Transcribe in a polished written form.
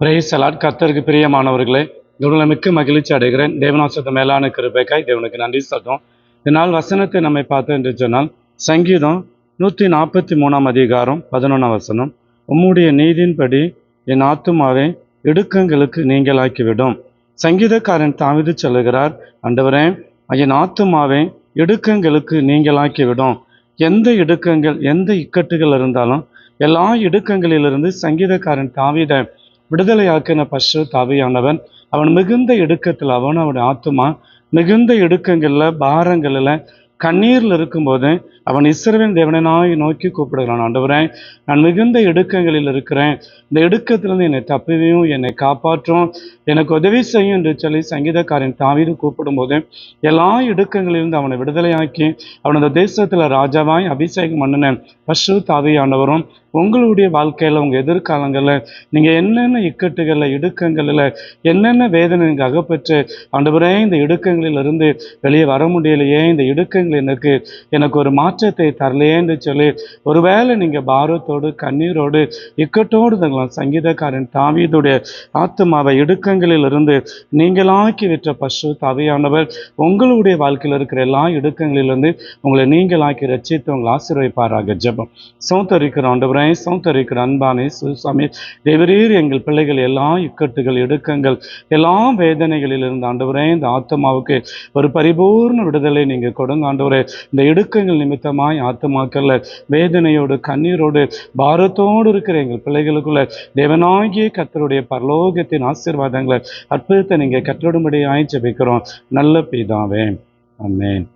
Price allot. கர்த்தருக்கு பிரியமானவர்களே, இவர்களை மிக்க மகிழ்ச்சி அடைகிறேன். தேவனாசத்தை மேலான கிருபைக்காய் தேவனுக்கு நன்றி சொல்றோம். இதனால் வசனத்தை நம்மை பார்த்தோம் என்று சொன்னால், சங்கீதம் 143 அதிகாரம் 11 வசனம், உம்முடைய நீதியின்படி என் ஆத்துமாவை இடுக்கங்களுக்கு நீங்களாக்கிவிடும். சங்கீதக்காரன் தாவீது சொல்லுகிறார், ஆண்டவரே, என் ஆத்துமாவை இடுக்கங்களுக்கு நீங்களாக்கிவிடும். எந்த இடுக்கங்கள், எந்த இக்கட்டுகள் இருந்தாலும் எல்லா இடுக்கங்களிலிருந்து சங்கீதக்காரன் தாவீதை விடுதலையாக்கின பரிசுத்த ஆவியானவன் அவன் மிகுந்த இடுக்கத்தில், அவனுடைய ஆத்துமா மிகுந்த இடுக்கங்களில், பாரங்களில், கண்ணீரில் இருக்கும்போது அவன் இஸ்ரவேல் தேவனை நோக்கி கூப்பிடுகிறான். ஆண்டவரே, நான் மிகுந்த இடுக்கங்களில் இருக்கிறேன், இந்த இடுக்கத்திலிருந்து என்னை தப்புவியும், என்னை காப்பாற்றும், எனக்கு உதவி செய்யும் என்று சொல்லி சங்கீதக்காரன் தாவீது கூப்பிடும்போது எல்லா இடுக்கங்களிலிருந்து அவனை விடுதலையாக்கி அவனது தேசத்தில் ராஜாவாய் அபிஷேகம் பண்ணின பரிசுத்த ஆவியானவரும் உங்களுடைய வாழ்க்கையில், உங்கள் எதிர்காலங்களில் நீங்கள் என்னென்ன இக்கட்டுகளில், இடுக்கங்களில், என்னென்ன வேதனை நீங்கள் அகப்பற்று, ஆண்டவரே இந்த இடுக்கங்களில் இருந்து வெளியே வர முடியலையே, இந்த இடுக்கங்கள் எனக்கு ஒரு மாற்றத்தை தரலையே என்று சொல்லி ஒருவேளை நீங்கள் பாரத்தோடு, கண்ணீரோடு, இக்கட்டோடு தங்கலாம். சங்கீதக்காரன் தாவீதுடைய ஆத்துமாவை இடுக்கங்களில் இருந்து நீங்களாக்கி விட்ட பரிசுத்த ஆவியானவர் உங்களுடைய வாழ்க்கையில் இருக்கிற எல்லா இடுக்கங்களிலிருந்து உங்களை நீங்களாக்கி ரட்சித்து உங்களை ஆசீர்வதிப்பாராக. ஜெபம். சௌத்தரிக்கிற ஆண்டவரே, சௌத்தரிக்கிற அன்பானே சுவாமி தேவரீர், எங்கள் பிள்ளைகள் எல்லா இக்கட்டுகள், இடுக்கங்கள், எல்லா வேதனைகளில் இருந்து ஆண்டவரே இந்த ஆத்மாவுக்கு ஒரு பரிபூர்ண விடுதலை நீங்கள் கொடுங்க ஆண்டவரே. இந்த இடுக்கங்கள் நிமித்தமாய் ஆத்மாக்கள்ல வேதனையோடு, கண்ணீரோடு, பாரத்தோடு இருக்கிற எங்கள் பிள்ளைகளுக்குள்ள தேவனாகிய கர்த்தருடைய பரலோகத்தின் ஆசீர்வாதங்களை, அற்புதத்தை நீங்கள் கற்றுடும்படியாய் ஜெபிக்கிறோம் நல்ல பிதாவே. ஆமென்.